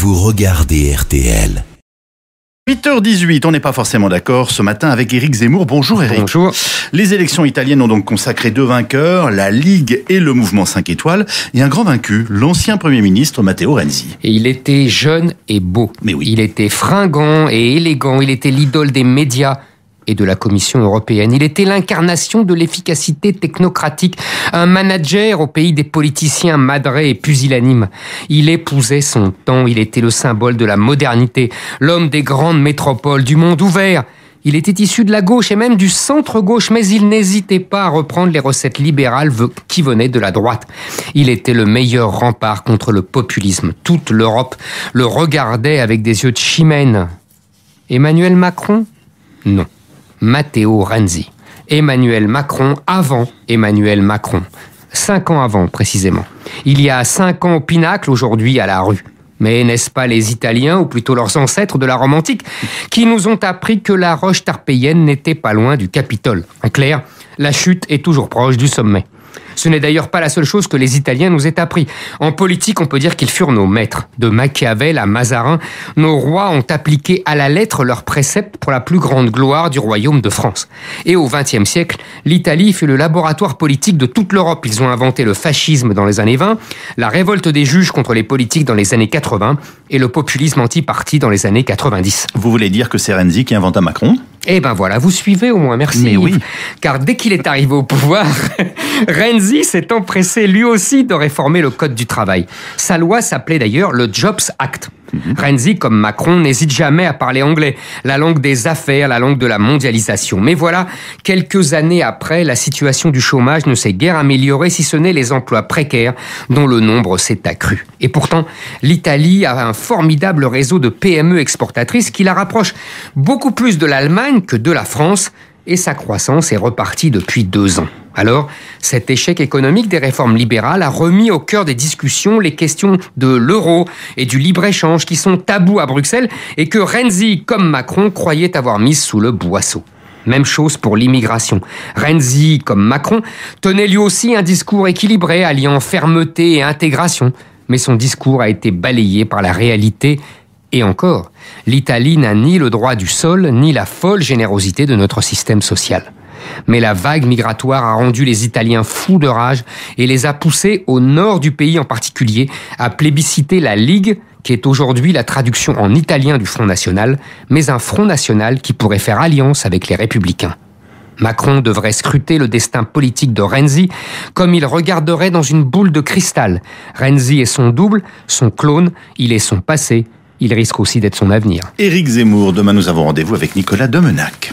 vous regardez RTL. 8h18, on n'est pas forcément d'accord ce matin avec Éric Zemmour. Bonjour Éric. Bonjour. Les élections italiennes ont donc consacré deux vainqueurs, la Ligue et le mouvement 5 étoiles, et un grand vaincu, l'ancien Premier ministre Matteo Renzi. Et il était jeune et beau. Mais oui. Il était fringant et élégant, il était l'idole des médias et de la Commission européenne. Il était l'incarnation de l'efficacité technocratique, un manager au pays des politiciens madrés et pusillanimes. Il épousait son temps, il était le symbole de la modernité, l'homme des grandes métropoles, du monde ouvert. Il était issu de la gauche et même du centre-gauche, mais il n'hésitait pas à reprendre les recettes libérales qui venaient de la droite. Il était le meilleur rempart contre le populisme. Toute l'Europe le regardait avec des yeux de chimène. Emmanuel Macron ? Non. Matteo Renzi. Emmanuel Macron avant Emmanuel Macron. 5 ans avant, précisément. Il y a 5 ans au pinacle, aujourd'hui à la rue. Mais n'est-ce pas les Italiens, ou plutôt leurs ancêtres de la Rome antique, qui nous ont appris que la roche tarpéienne n'était pas loin du Capitole. En clair, la chute est toujours proche du sommet. Ce n'est d'ailleurs pas la seule chose que les Italiens nous aient appris. En politique, on peut dire qu'ils furent nos maîtres. De Machiavel à Mazarin, nos rois ont appliqué à la lettre leurs préceptes pour la plus grande gloire du royaume de France. Et au XXe siècle, l'Italie fut le laboratoire politique de toute l'Europe. Ils ont inventé le fascisme dans les années 20, la révolte des juges contre les politiques dans les années 80 et le populisme anti-parti dans les années 90. Vous voulez dire que c'est Renzi qui inventa Macron ? Eh ben voilà, vous suivez au moins, merci. Mais oui. Car dès qu'il est arrivé au pouvoir, Renzi s'est empressé lui aussi de réformer le code du travail. Sa loi s'appelait d'ailleurs le Jobs Act. Renzi, comme Macron, n'hésite jamais à parler anglais, la langue des affaires, la langue de la mondialisation. Mais voilà, quelques années après, la situation du chômage ne s'est guère améliorée, si ce n'est les emplois précaires dont le nombre s'est accru. Et pourtant, l'Italie a un formidable réseau de PME exportatrices qui la rapproche beaucoup plus de l'Allemagne que de la France, et sa croissance est repartie depuis 2 ans. Alors, cet échec économique des réformes libérales a remis au cœur des discussions les questions de l'euro et du libre-échange qui sont tabous à Bruxelles et que Renzi, comme Macron, croyaient avoir mises sous le boisseau. Même chose pour l'immigration. Renzi, comme Macron, tenait lui aussi un discours équilibré, alliant fermeté et intégration. Mais son discours a été balayé par la réalité. Et encore, l'Italie n'a ni le droit du sol, ni la folle générosité de notre système social. Mais la vague migratoire a rendu les Italiens fous de rage et les a poussés, au nord du pays en particulier, à plébisciter la Ligue, qui est aujourd'hui la traduction en italien du Front National, mais un Front National qui pourrait faire alliance avec les Républicains. Macron devrait scruter le destin politique de Renzi comme il regarderait dans une boule de cristal. Renzi est son double, son clone, il est son passé. Il risque aussi d'être son avenir. Éric Zemmour, demain nous avons rendez-vous avec Nicolas Domenac.